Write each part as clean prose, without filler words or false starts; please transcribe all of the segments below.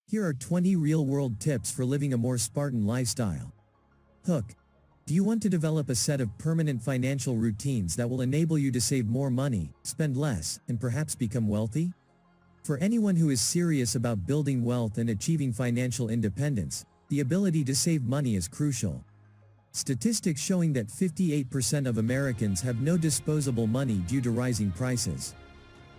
Here are 20 real-world tips for living a more Spartan lifestyle. Hook. Do you want to develop a set of permanent financial routines that will enable you to save more money, spend less, and perhaps become wealthy? For anyone who is serious about building wealth and achieving financial independence, the ability to save money is crucial. Statistics showing that 58% of Americans have no disposable money due to rising prices.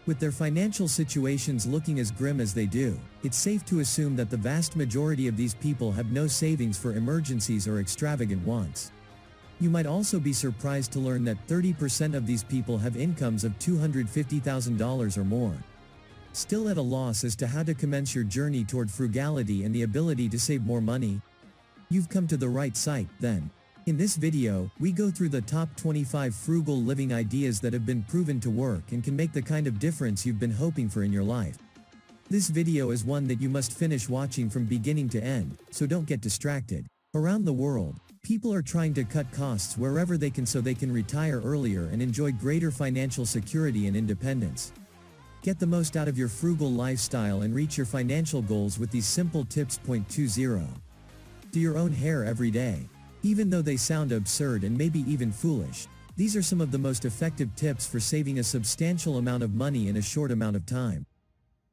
With their financial situations looking as grim as they do, it's safe to assume that the vast majority of these people have no savings for emergencies or extravagant wants. You might also be surprised to learn that 30% of these people have incomes of $250,000 or more. Still at a loss as to how to commence your journey toward frugality and the ability to save more money? You've come to the right site, then. In this video, we go through the top 25 frugal living ideas that have been proven to work and can make the kind of difference you've been hoping for in your life. This video is one that you must finish watching from beginning to end, so don't get distracted. Around the world, people are trying to cut costs wherever they can so they can retire earlier and enjoy greater financial security and independence. Get the most out of your frugal lifestyle and reach your financial goals with these simple tips. Point 20. Do your own hair every day. Even though they sound absurd and maybe even foolish, these are some of the most effective tips for saving a substantial amount of money in a short amount of time.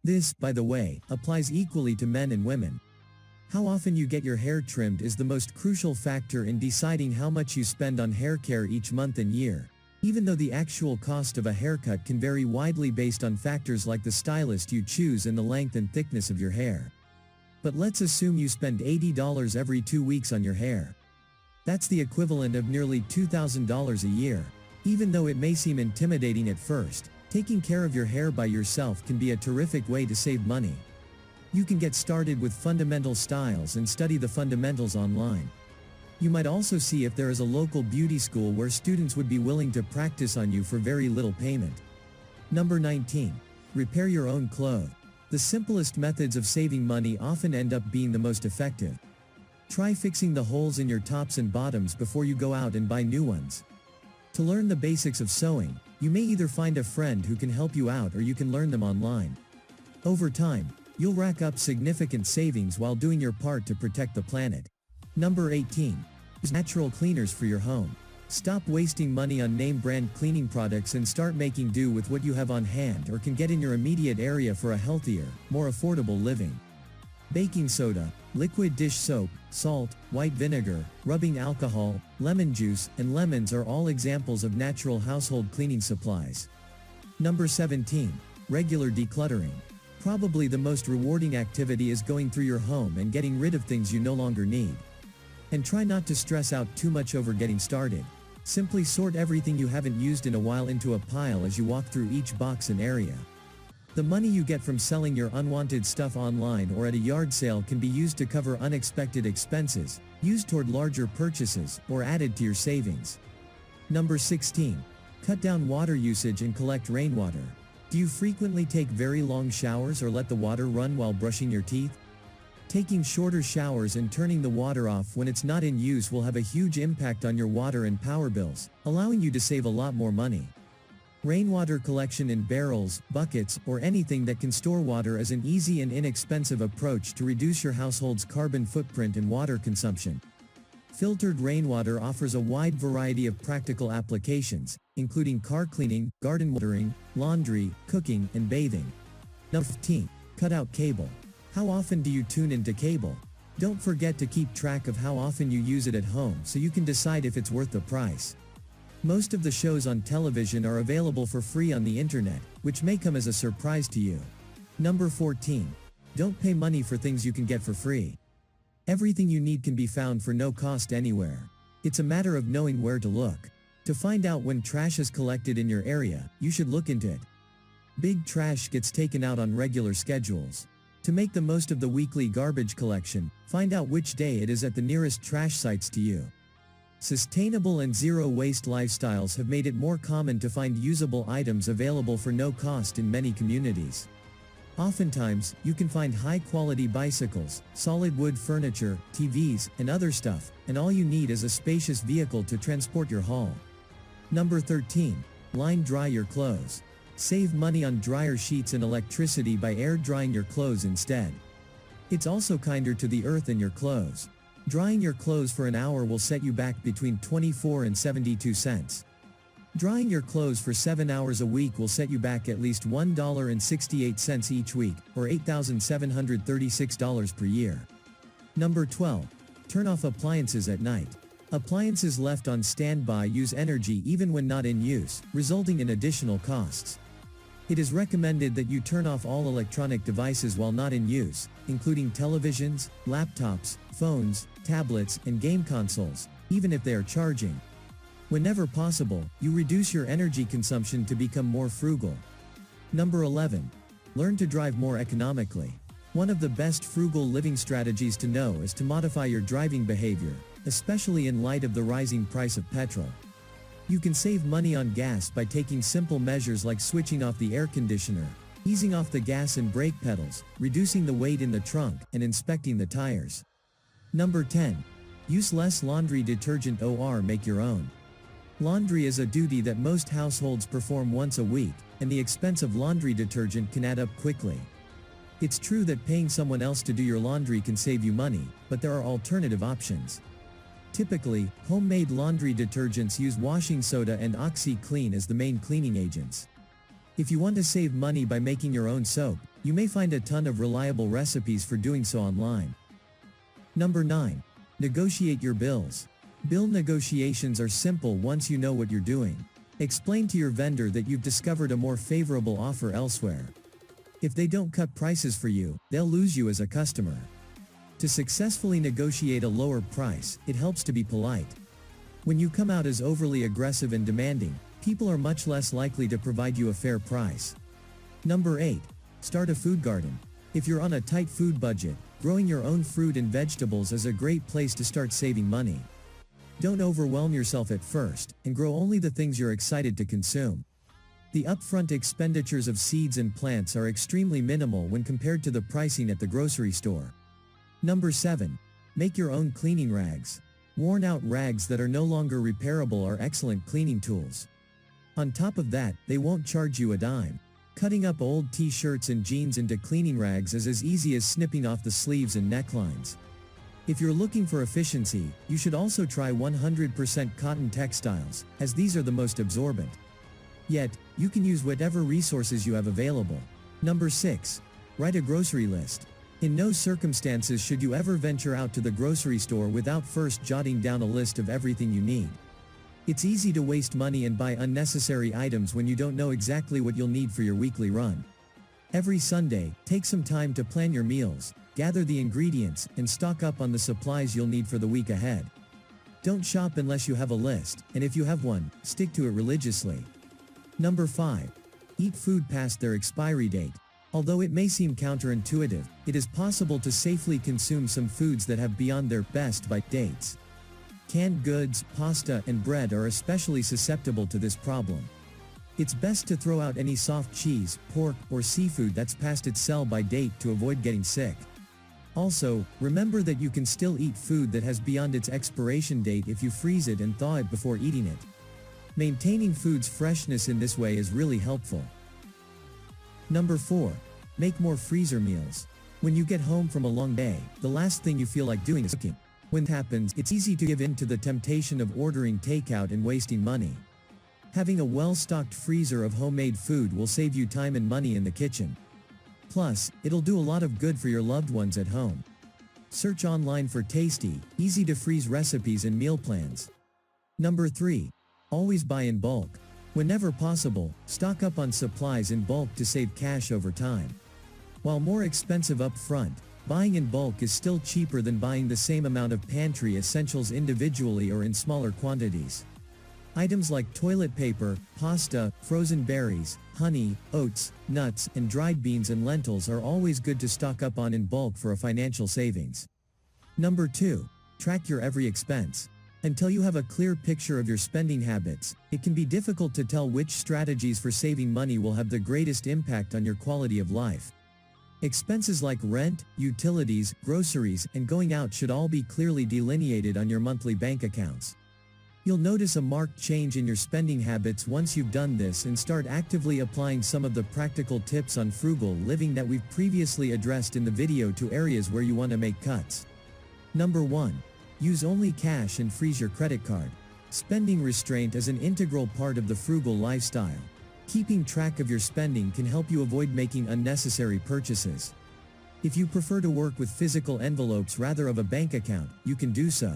This, by the way, applies equally to men and women. How often you get your hair trimmed is the most crucial factor in deciding how much you spend on hair care each month and year, even though the actual cost of a haircut can vary widely based on factors like the stylist you choose and the length and thickness of your hair. But let's assume you spend $80 every 2 weeks on your hair. That's the equivalent of nearly $2,000 a year. Even though it may seem intimidating at first, taking care of your hair by yourself can be a terrific way to save money. You can get started with fundamental styles and study the fundamentals online. You might also see if there is a local beauty school where students would be willing to practice on you for very little payment. Number 19. Repair your own clothes. The simplest methods of saving money often end up being the most effective. Try fixing the holes in your tops and bottoms before you go out and buy new ones. To learn the basics of sewing, you may either find a friend who can help you out or you can learn them online. Over time, you'll rack up significant savings while doing your part to protect the planet. Number 18. Use natural cleaners for your home. Stop wasting money on name brand cleaning products and start making do with what you have on hand or can get in your immediate area for a healthier, more affordable living. Baking soda, liquid dish soap, salt, white vinegar, rubbing alcohol, lemon juice, and lemons are all examples of natural household cleaning supplies. Number 17. Regular decluttering. Probably the most rewarding activity is going through your home and getting rid of things you no longer need. And try not to stress out too much over getting started. Simply sort everything you haven't used in a while into a pile as you walk through each box and area. The money you get from selling your unwanted stuff online or at a yard sale can be used to cover unexpected expenses, used toward larger purchases, or added to your savings. Number 16. Cut down water usage and collect rainwater. Do you frequently take very long showers or let the water run while brushing your teeth? Taking shorter showers and turning the water off when it's not in use will have a huge impact on your water and power bills, allowing you to save a lot more money. Rainwater collection in barrels, buckets, or anything that can store water is an easy and inexpensive approach to reduce your household's carbon footprint and water consumption. Filtered rainwater offers a wide variety of practical applications, including car cleaning, garden watering, laundry, cooking, and bathing. Number 15. Cut out cable. How often do you tune into cable? Don't forget to keep track of how often you use it at home so you can decide if it's worth the price. Most of the shows on television are available for free on the internet, which may come as a surprise to you. Number 14. Don't pay money for things you can get for free. Everything you need can be found for no cost anywhere. It's a matter of knowing where to look. To find out when trash is collected in your area, you should look into it. Big trash gets taken out on regular schedules. To make the most of the weekly garbage collection, find out which day it is at the nearest trash sites to you. Sustainable and zero-waste lifestyles have made it more common to find usable items available for no cost in many communities. Oftentimes, you can find high-quality bicycles, solid wood furniture, TVs, and other stuff, and all you need is a spacious vehicle to transport your haul. Number 13. Line dry your clothes. Save money on dryer sheets and electricity by air drying your clothes instead. It's also kinder to the earth and your clothes. Drying your clothes for an hour will set you back between 24 and 72 cents. Drying your clothes for 7 hours a week will set you back at least $1.68 each week, or $8,736 per year. Number 12. Turn off appliances at night. Appliances left on standby use energy even when not in use, resulting in additional costs. It is recommended that you turn off all electronic devices while not in use, including televisions, laptops, phones, tablets, and game consoles, even if they are charging. Whenever possible, you reduce your energy consumption to become more frugal. Number 11. Learn to drive more economically. One of the best frugal living strategies to know is to modify your driving behavior, especially in light of the rising price of petrol. You can save money on gas by taking simple measures like switching off the air conditioner, easing off the gas and brake pedals, reducing the weight in the trunk, and inspecting the tires. Number 10. Use less laundry detergent or make your own. Laundry is a duty that most households perform once a week, and the expense of laundry detergent can add up quickly. It's true that paying someone else to do your laundry can save you money, but there are alternative options. Typically, homemade laundry detergents use washing soda and OxiClean as the main cleaning agents. If you want to save money by making your own soap, you may find a ton of reliable recipes for doing so online. Number 9. Negotiate your bills. Bill negotiations are simple once you know what you're doing. Explain to your vendor that you've discovered a more favorable offer elsewhere. If they don't cut prices for you, they'll lose you as a customer. To successfully negotiate a lower price, it helps to be polite. When you come out as overly aggressive and demanding, people are much less likely to provide you a fair price. Number 8. Start a food garden. If you're on a tight food budget, growing your own fruit and vegetables is a great place to start saving money. Don't overwhelm yourself at first, and grow only the things you're excited to consume. The upfront expenditures of seeds and plants are extremely minimal when compared to the pricing at the grocery store. Number 7. Make your own cleaning rags. Worn-out rags that are no longer repairable are excellent cleaning tools. On top of that, they won't charge you a dime. Cutting up old t-shirts and jeans into cleaning rags is as easy as snipping off the sleeves and necklines. If you're looking for efficiency, you should also try 100% cotton textiles, as these are the most absorbent. Yet, you can use whatever resources you have available. Number 6. Write a grocery list. In no circumstances should you ever venture out to the grocery store without first jotting down a list of everything you need. It's easy to waste money and buy unnecessary items when you don't know exactly what you'll need for your weekly run. Every Sunday, take some time to plan your meals, gather the ingredients, and stock up on the supplies you'll need for the week ahead. Don't shop unless you have a list, and if you have one, stick to it religiously. Number 5. Eat food past their expiry date. Although it may seem counterintuitive, it is possible to safely consume some foods that have beyond their best-by dates. Canned goods, pasta, and bread are especially susceptible to this problem. It's best to throw out any soft cheese, pork, or seafood that's past its sell-by date to avoid getting sick. Also, remember that you can still eat food that has beyond its expiration date if you freeze it and thaw it before eating it. Maintaining food's freshness in this way is really helpful. Number 4. Make more freezer meals. When you get home from a long day, the last thing you feel like doing is cooking. When that happens, it's easy to give in to the temptation of ordering takeout and wasting money. Having a well-stocked freezer of homemade food will save you time and money in the kitchen. Plus, it'll do a lot of good for your loved ones at home. Search online for tasty, easy-to-freeze recipes and meal plans. Number 3. Always buy in bulk. Whenever possible, stock up on supplies in bulk to save cash over time. While more expensive up front, buying in bulk is still cheaper than buying the same amount of pantry essentials individually or in smaller quantities. Items like toilet paper, pasta, frozen berries, honey, oats, nuts, and dried beans and lentils are always good to stock up on in bulk for a financial savings. Number 2. Track your every expense. Until you have a clear picture of your spending habits, it can be difficult to tell which strategies for saving money will have the greatest impact on your quality of life. Expenses like rent, utilities, groceries, and going out should all be clearly delineated on your monthly bank accounts. You'll notice a marked change in your spending habits once you've done this and start actively applying some of the practical tips on frugal living that we've previously addressed in the video to areas where you want to make cuts. Number 1. Use only cash and freeze your credit card. Spending restraint is an integral part of the frugal lifestyle. Keeping track of your spending can help you avoid making unnecessary purchases. If you prefer to work with physical envelopes rather of a bank account, you can do so.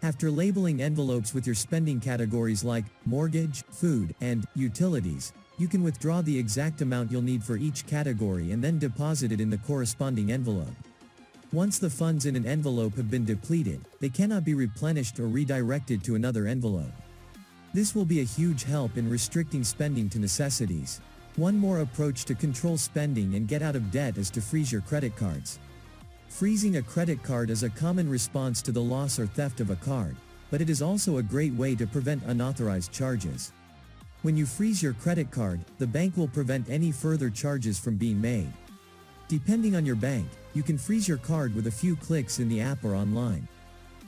After labeling envelopes with your spending categories like mortgage, food, and utilities, you can withdraw the exact amount you'll need for each category and then deposit it in the corresponding envelope. Once the funds in an envelope have been depleted, they cannot be replenished or redirected to another envelope. This will be a huge help in restricting spending to necessities. One more approach to control spending and get out of debt is to freeze your credit cards. Freezing a credit card is a common response to the loss or theft of a card, but it is also a great way to prevent unauthorized charges. When you freeze your credit card, the bank will prevent any further charges from being made. Depending on your bank, you can freeze your card with a few clicks in the app or online.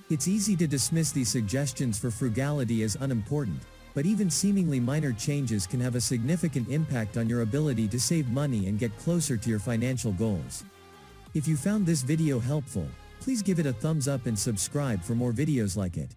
It's easy to dismiss these suggestions for frugality as unimportant, but even seemingly minor changes can have a significant impact on your ability to save money and get closer to your financial goals. If you found this video helpful, please give it a thumbs up and subscribe for more videos like it.